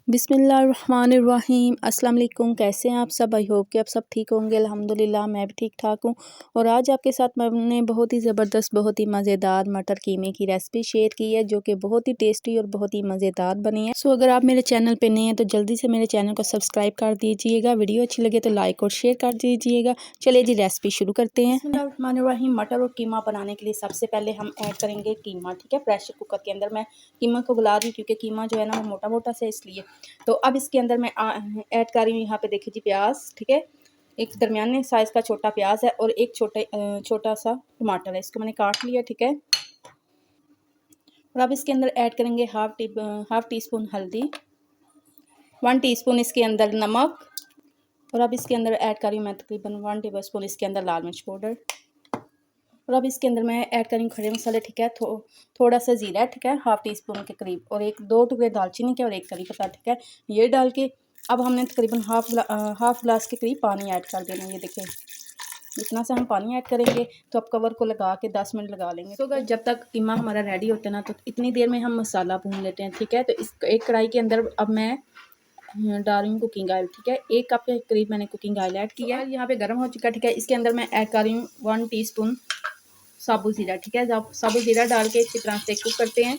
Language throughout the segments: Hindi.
बिस्मिल्लाहिर्रहमानिर्रहीम। अस्सलाम वालेकुम। कैसे हैं आप सब? आई होप कि आप सब ठीक होंगे। अल्हम्दुलिल्लाह मैं भी ठीक ठाक हूँ। और आज आपके साथ मैंने बहुत ही ज़बरदस्त, बहुत ही मज़ेदार मटर कीमे की रेसिपी शेयर की है, जो कि बहुत ही टेस्टी और बहुत ही मज़ेदार बनी है। सो अगर आप मेरे चैनल पे नए हैं तो जल्दी से मेरे चैनल को सब्सक्राइब कर दीजिएगा। वीडियो अच्छी लगे तो लाइक और शेयर कर दीजिएगा। चलिए जी रेसिपी शुरू करते हैं। बिस्मिल्लाहिर्रहमानिर्रहीम। मटर और कीमा बनाने के लिए सबसे पहले हम ऐड करेंगे कीमा। ठीक है, प्रेशर कुकर के अंदर मैं कीमा को गला रही हूँ क्योंकि कीमा जो है ना वो मोटा मोटा से, इसलिए। तो अब इसके अंदर मैं ऐड कर रही हूँ, यहाँ पे देखिए जी, प्याज। ठीक है, एक दरमियाने साइज़ का छोटा प्याज है और एक छोटा सा टमाटर है, इसको मैंने काट लिया। ठीक है, और अब इसके अंदर ऐड करेंगे हाफ टी स्पून हल्दी, 1 टीस्पून इसके अंदर नमक, और अब इसके अंदर ऐड कर रही हूँ मैं तकरीबन 1 टेबल स्पून इसके अंदर लाल मिर्च पाउडर। और अब इसके अंदर मैं ऐड करूँगी खड़े मसाले। ठीक है, थोड़ा सा ज़ीरा। ठीक है, हाफ टी स्पून के करीब, और 2 टुकड़े दालचीनी के और 1 करी पत्ता। ठीक है, ये डाल के अब हमने तकरीबन हाफ गिलास के करीब पानी ऐड कर देना। ये देखिए, इतना से हम पानी ऐड करेंगे तो अब कवर को लगा के 10 मिनट लगा लेंगे। तो अगर जब तक कीमा हमारा रेडी होता है ना, तो इतनी देर में हम मसाला भून लेते हैं। ठीक है, तो इस एक कढ़ाई के अंदर अब मैं डाल रही हूँ कुकिंग ऑयल। ठीक है, 1 कप के करीब मैंने कुकिंग ऑयल ऐड किया है। यहाँ पे गर्म हो चुका है। ठीक है, इसके अंदर मैं ऐड कर रही हूँ 1 टीस्पून साबुत ज़ीरा। ठीक है, साबुत ज़ीरा डाल के अच्छी तरह से कुक करते हैं।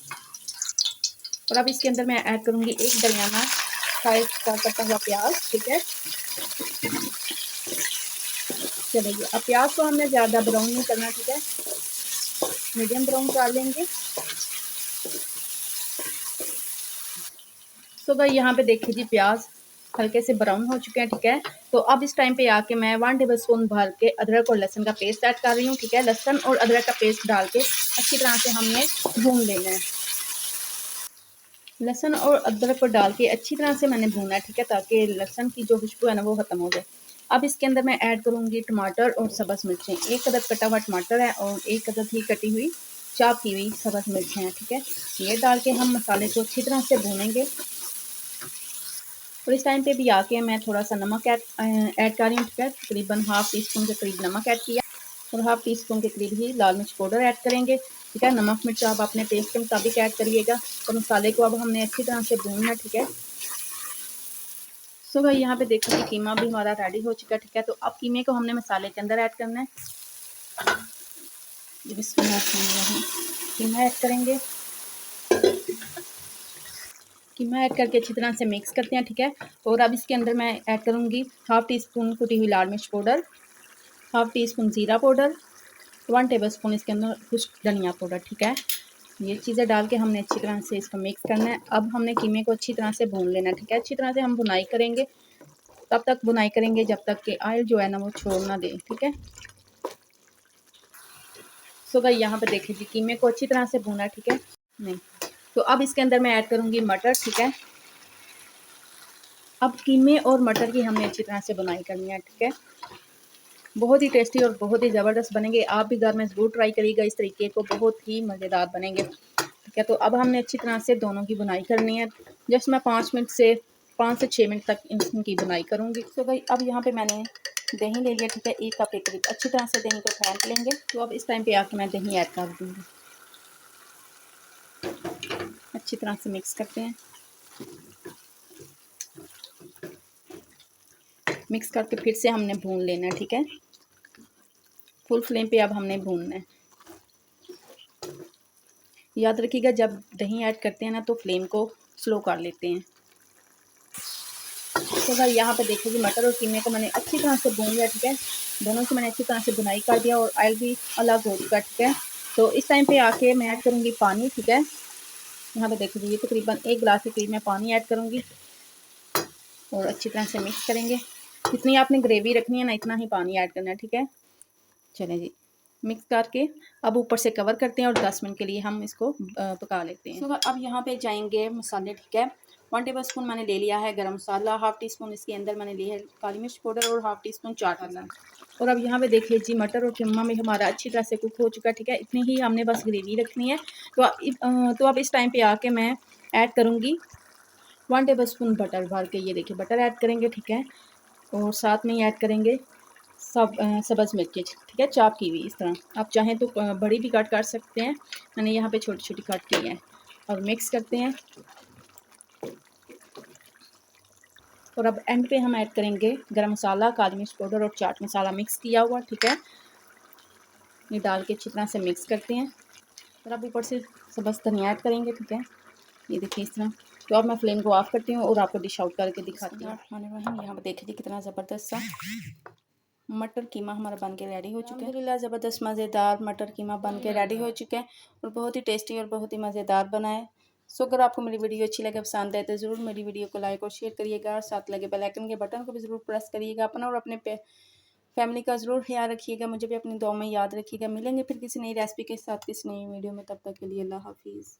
और अब इसके अंदर मैं ऐड करूँगी एक दरमियाना साइज का कटा हुआ प्याज। ठीक है, चलिए अब प्याज को हमने ज़्यादा ब्राउन नहीं करना। ठीक है, मीडियम ब्राउन कर लेंगे। सो भाई यहाँ पे देखिए जी, प्याज हल्के से ब्राउन हो चुके हैं। ठीक है, तो अब इस टाइम पे आके मैं 1 टेबल स्पून भर के अदरक और लहसुन का पेस्ट ऐड कर रही हूँ। ठीक है, लहसुन और अदरक का पेस्ट डाल के अच्छी तरह से हमने भून लेना है। लहसुन और अदरक को डाल के अच्छी तरह से मैंने भूना है। ठीक है, ताकि लहसुन की जो खुशबू है ना वो ख़त्म हो जाए। अब इसके अंदर मैं ऐड करूँगी टमाटर और सब्ज़ मिर्चें। 1 अदद कटा हुआ टमाटर है और 1 अदद ही कटी हुई चॉप की हुई सब्ज़ मिर्चें हैं। ठीक है, ये डाल के हम मसाले को अच्छी तरह से भूनेंगे। और इस टाइम पे भी आके मैं थोड़ा सा नमक ऐड कर रही हूँ। ठीक है, तकरीबन हाफ टी स्पून के करीब नमक ऐड किया और हाफ टी स्पून के करीब ही लाल मिर्च पाउडर ऐड करेंगे। ठीक है, नमक मिर्च आप अपने टेस्ट के मुताबिक ऐड करिएगा। और मसाले को अब हमने अच्छी तरह से भूनना है। ठीक है, सो भाई यहाँ पे देखो कि कीमा भी हमारा रेडी हो चुका है। ठीक है, तो अब कीमे को हमने मसाले के अंदर ऐड करना है। कीमा ऐड करेंगे, कीमा ऐड करके अच्छी तरह से मिक्स करते हैं। ठीक है, और अब इसके अंदर मैं ऐड करूँगी हाफ टी स्पून कुटी हुई लाल मिर्च पाउडर, हाफ टी स्पून ज़ीरा पाउडर, 1 टेबल स्पून इसके अंदर खुश्क धनिया पाउडर। ठीक है, ये चीज़ें डाल के हमने अच्छी तरह से इसको मिक्स करना है। अब हमने कीमे को अच्छी तरह से भून लेना है। ठीक है, अच्छी तरह से हम भुनाई करेंगे, तब तक भुनाई करेंगे जब तक कि ऑयल जो है ना वो छोड़ ना दे। ठीक है, सो भाई यहाँ पे देखिए जी, कीमे को अच्छी तरह से भूना। ठीक है, नहीं तो अब इसके अंदर मैं ऐड करूँगी मटर। ठीक है, अब कीमे और मटर की हमने अच्छी तरह से बुनाई करनी है। ठीक है, बहुत ही टेस्टी और बहुत ही ज़बरदस्त बनेंगे। आप भी घर में ज़रूर ट्राई करिएगा इस तरीके को, बहुत ही मज़ेदार बनेंगे। ठीक है, तो अब हमने अच्छी तरह से दोनों की बुनाई करनी है। जस्ट मैं 5 से 6 मिनट तक इनकी बुनाई करूँगी। तो भाई अब यहाँ पे मैंने दही ले लिया। ठीक है, 1 कप के करीब अच्छी तरह से दही को फेंट लेंगे। तो अब इस टाइम पे आके मैं दही ऐड कर दूँगी, अच्छी तरह से मिक्स करते हैं। मिक्स करके फिर से हमने भून लेना है। ठीक है, फुल फ्लेम पे अब हमने भूनना है। याद रखिएगा जब दही ऐड करते हैं ना तो फ्लेम को स्लो कर लेते हैं। तो भाई यहाँ पे देखो जी, मटर और कीमे को मैंने अच्छी तरह से भून लिया। ठीक है, दोनों से मैंने अच्छी तरह से बुनाई कर दिया और ऑयल भी अलग हो चुका है। ठीक है, तो इस टाइम पे आके मैं ऐड करूँगी पानी। ठीक है, यहाँ पे देखो जी, ये तकरीबन 1 गिलास के करीब मैं पानी ऐड करूँगी और अच्छी तरह से मिक्स करेंगे। जितनी आपने ग्रेवी रखनी है ना, इतना ही पानी ऐड करना है। ठीक है, चलें जी, मिक्स करके अब ऊपर से कवर करते हैं और 10 मिनट के लिए हम इसको पका लेते हैं। अब यहाँ पे जाएंगे मसाले। ठीक है, 1 टेबल स्पून मैंने ले लिया है गरम मसाला, हाफ टी स्पून इसके अंदर मैंने लिया है काली मिर्च पाउडर और half tea spoon chaat masala. और अब यहाँ पे देखिए जी, मटर और कीमा में हमारा अच्छी तरह से कुक हो चुका है। ठीक है, इतनी ही हमने बस ग्रेवी रखनी है। तो अब इस टाइम पे आके मैं ऐड करूँगी 1 टेबल स्पून बटर भर के। ये देखिए बटर ऐड करेंगे। ठीक है, और साथ में ही ऐड करेंगे सब्ज़ मिर्ची। ठीक है, चॉप की हुई। इस तरह आप चाहें तो बड़ी भी कट कर सकते हैं, मैंने यहाँ पे छोटी छोटी कट की है। और मिक्स करते हैं। और अब एंड पे हम ऐड करेंगे गरम मसाला, काली मिर्च पाउडर और चाट मसाला मिक्स किया हुआ, ठीक है। ये डाल के अच्छी तरह से मिक्स करते हैं। और अब ऊपर से बस धनिया ऐड करेंगे, ठीक है। ये देखिए इस तरह। तो अब मैं फ्लेम को ऑफ करती हूँ और आपको डिश आउट करके दिखाती हूँ। यहाँ पर देखिए कितना ज़बरदस्त सा मटर कीमा हमारा बन के रेडी हो चुका है। अल्हम्दुलिल्लाह ज़बरदस्त मज़ेदार मटर कीमा बन के रेडी हो चुका है और बहुत ही टेस्टी और बहुत ही मज़ेदार बना है। सो अगर आपको मेरी वीडियो अच्छी लगे, पसंद आए तो ज़रूर मेरी वीडियो को लाइक और शेयर करिएगा और साथ लगे बेल आइकन के बटन को भी ज़रूर प्रेस करिएगा। अपना और अपने फैमिली का ज़रूर ख्याल रखिएगा। मुझे भी अपनी दुआ में याद रखिएगा। मिलेंगे फिर किसी नई रेसिपी के साथ किसी नई वीडियो में। तब तक के लिए अल्लाह हाफिज़।